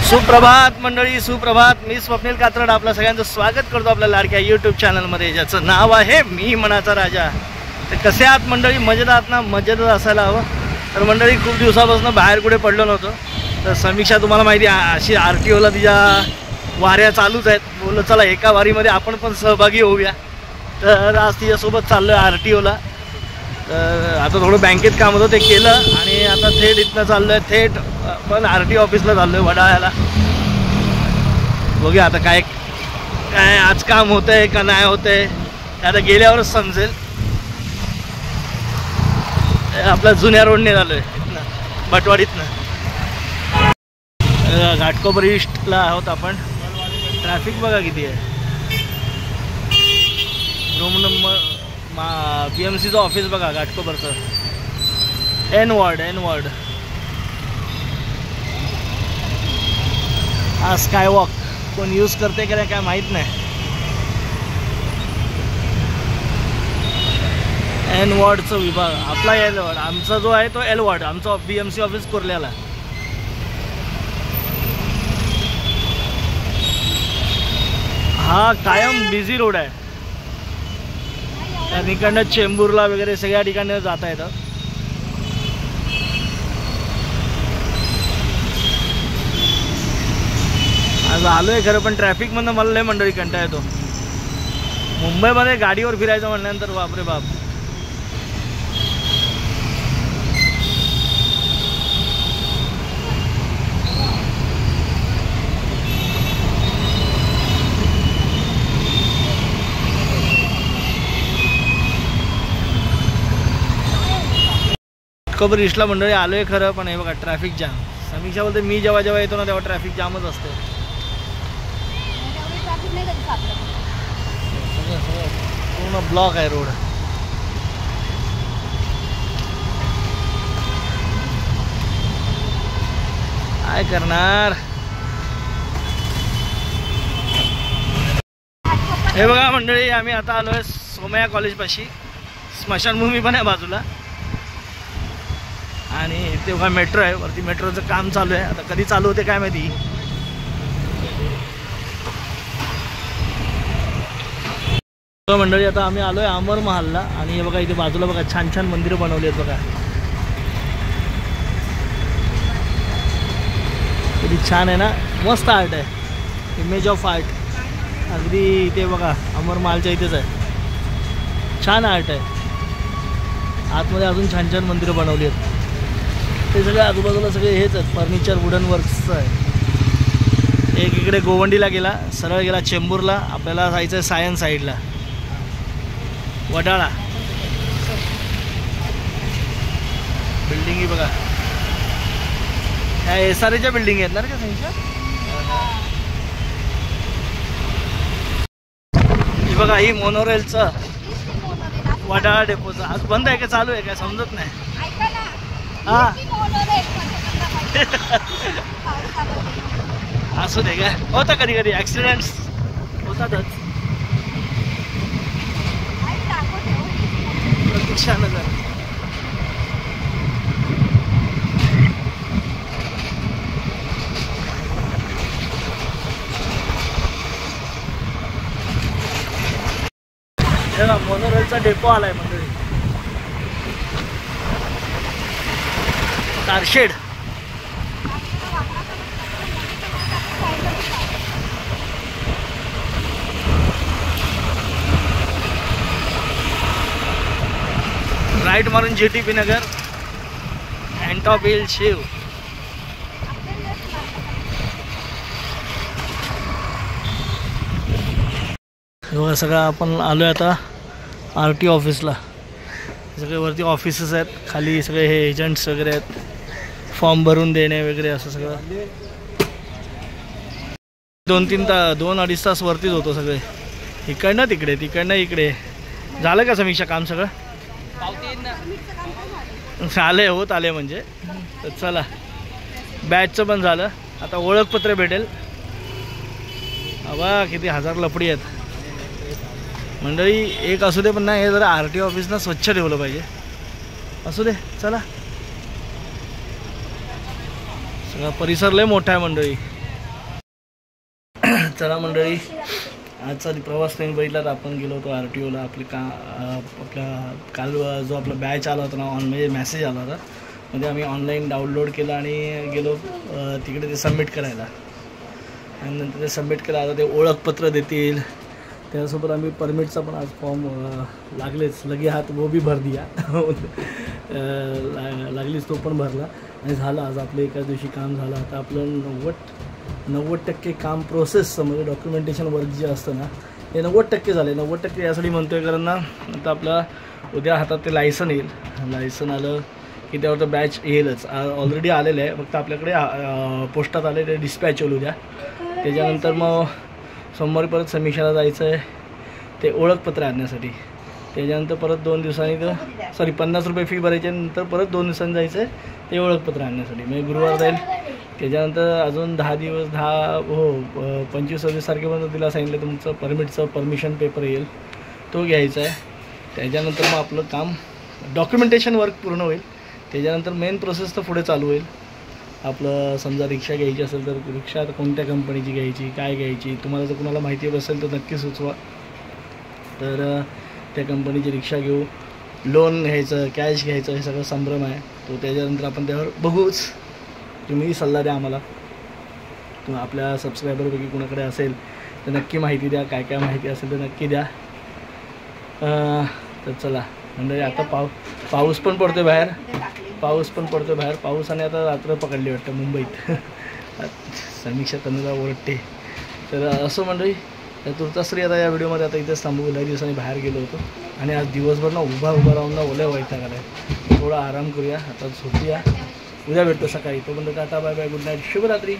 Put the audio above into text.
सुप्रभात मंडळी, सुप्रभात. मी स्वप्नील कात्रड आपल्या सगळ्यांचं स्वागत करतो आपल्या लाडक्या यूट्यूब चॅनलमध्ये, ज्याचं नाव आहे मी मनाचा राजा. तर कसे आहात मंडळी? मजेत आहात ना? मजेतच असायला हवं. तर मंडळी, खूप दिवसापासून बाहेर कुठे पडलो नव्हतो. तर समीक्षा तुम्हाला माहिती आहे, अशी RTOला तिच्या वाऱ्या चालूच आहेत. बोललो चला एका वारीमध्ये आपण पण सहभागी होऊया. तर आज तिच्यासोबत चाललो आहे RTOला. तर आता थोडं बँकेत काम होतं, ते केलं आणि आता थेट इथनं चाललो आहे, थेट पण RTO ऑफिसला चाललो आहे वडाळ्याला. बघूया आता काय काय आज काम होतं आहे का नाही होतं आहे, ते आता गेल्यावरच समजेल. आपल्या जुन्या रोडने झालो आहे इथनं, बटवाडीतनं. घाटकोपर ईस्टला आहोत आपण. ट्रॅफिक बघा किती आहे. रूम नंबर BMCचं ऑफिस बघा, घाटकोपरचं. N ward. हा स्कायवॉक कोण यूज करते का नाही काय माहीत नाही. एन वॉर्डचं विभाग आपला एल वॉर्ड. आमचा जो आहे तो एल वॉर्ड. आमचं BMC ऑफिस कोरल्याला. हा कायम बिझी रोड आहे. त्या ठिकाणी चेंबूरला वगैरे सगळ्या ठिकाणी जाता येतं. आज आलो आहे खरं, पण ट्रॅफिकमधनं मला लय मंडळी कंटाळा येतो. मुंबईमध्ये गाडीवर फिरायचं म्हटल्यानंतर बापरे बाप. घाटकोपर ईस्टला मंडळी आलो आहे खरं, पण हे बघा ट्रॅफिक जाम. समीक्षा बोलते मी जेव्हा येतो ना तेव्हा ट्रॅफिक जामच असते. पूर्ण ब्लॉक आहे रोड. काय करणार. हे बघा मंडळी, आम्ही आता आलो आहे सोमय्या कॉलेजपाशी. स्मशानभूमी पण आहे बाजूला आणि तेव्हा मेट्रो आहे वरती. मेट्रोचं काम चालू आहे. आता कधी चालू होते काय माहिती. मंडळी आता आम्ही आलो आहे अमर महालला. आणि हे बघा इथे बाजूला बघा छान छान मंदिरं बनवली आहेत बघा. किती छान आहे ना, मस्त आर्ट आहे. इमेज ऑफ आर्ट अगदी इथे बघा अमर महालच्या इथेच आहे. छान आर्ट आहे. आतमध्ये अजून छान छान मंदिरं बनवली आहेत. ते सगळे आजूबाजूला सगळे हेच आहेत, फर्निचर वुडन वर्क्सचं आहे. एक इकडे गोवंडीला गेला, सरळ गेला चेंबूरला. आपल्याला जायचं आहे सायन्स साईडला, वडाळा. बिल्डिंगी बघा, ह्या SRAच्या बिल्डिंग आहेत ना रे का त्यांच्या. ही बघा ही मोनोरेलचं वडाळा डेपोचं. आज बंद आहे का चालू आहे काय समजत नाही. हा असू दे काय, होता कधी कधी ॲक्सिडेंट्स होतातच. प्रतीक्षा नगर. मोनोरेलचा डेपो आलाय मंडळी. कारशेड. राईट मारून JTP नगर, अँटॉप हिल, शिव. बघा सगळं आपण आलोय आता RTO ऑफिसला. सगळे वरती ऑफिसेस आहेत, खाली सगळे हे एजंट्स वगैरे आहेत. फॉर्म भरून देणे वगैरे असं सगळं. 2-2.5 तास वरतीच होतो सगळे. इकडनं तिकडे तिकडनं इकडे. झालं का समीक्षा काम सगळं? आले होत आले म्हणजे. तर चला बॅचचं पण झालं. आता ओळखपत्र भेटेल. अबा किती हजार लफडी आहेत मंडळी. एक असू दे पण नाही, हे जरा RTO ऑफिसनं स्वच्छ ठेवलं पाहिजे. असू दे चला. सगळा परिसर लय मोठा आहे मंडळी. चला मंडळी, आजचा प्रवास तुम्ही बघितला तर आपण गेलो होतो RTOला. आपल्या काल जो आपला बॅच आला होता ना म्हणजे मेसेज आला होता, म्हणजे आम्ही ऑनलाईन डाउनलोड केलं आणि गेलो तिकडे ते सबमिट करायला. आणि नंतर ते सबमिट केलं. आता ते ओळखपत्र देतील, त्यासोबत आम्ही परमिटचा पण आज फॉर्म लागलेच, लगे हात वो भी भर दिया लागलीच, तो पण भरला आणि झालं. आज आपलं एकाच दिवशी काम झालं. आता आपलं 90% काम प्रोसेसचं म्हणजे डॉक्युमेंटेशन वर्क जे असतं ना ते 90% झाले. 90% यासाठी म्हणतो आहे कारण ना आता आपला उद्या हातात ते लायसन येईल. लायसन आलं की त्यावर तर बॅच येईलच. ऑलरेडी आलेलं आहे, फक्त आपल्याकडे पोस्टात आले ते डिस्पॅच होईल उद्या. त्याच्यानंतर मग सोमवारी परत समीक्षाला जायचं आहे ते ओळखपत्र आणण्यासाठी. त्याच्यानंतर परत 2 दिवसांनी तर 50 रुपये फी भरायची, नंतर परत 2 दिवसांनी जायचं आहे ते ओळखपत्र आणण्यासाठी. म्हणजे गुरुवार जाईल. त्याच्यानंतर अजून 10 दिवस 25-26 तारखेपर्यंत तिला सांगितलं तुमचं परमिटचं परमिशन पेपर येईल, तो घ्यायचा आहे. त्याच्यानंतर मग आपलं काम डॉक्युमेंटेशन वर्क पूर्ण होईल. त्याच्यानंतर मेन प्रोसेस तर पुढे चालू होईल. आपलं समजा रिक्षा घ्यायची असेल तर रिक्षा कोणत्या कंपनीची घ्यायची, काय घ्यायची, तुम्हाला जर कुणाला माहिती असेल तर नक्की सुचवा. तर त्या कंपनीची रिक्षा घेऊ, लोन घ्यायचं, कॅश घ्यायचं, हे सगळं संभ्रम आहे तो. त्याच्यानंतर आपण त्यावर बघूच. तुम्ही सल्ला द्या आम्हाला, तुम्ही आपल्या सबस्क्रायबरपैकी कुणाकडे असेल तर नक्की माहिती द्या. काय काय माहिती असेल तर नक्की द्या. तर चला म्हणजे आता पाऊस पण पडतो बाहेर, पाऊस आणि आता रात्र पकडली वाटतं मुंबईत समीक्षा तनुला ओरडते. तर असं मंडळी, तुर्ताश्री आता या व्हिडिओमध्ये आता इथेच थांबू. लई दिवसांनी बाहेर गेलो होतो आणि आज दिवसभर ना उभा राहून ना ओल्या वैताग आलाय. थोडा आराम करूया, आता झोपूया. उद्या भेटतो सकाळी. तोपर्यंत tata bye bye, good night, शुभरात्री.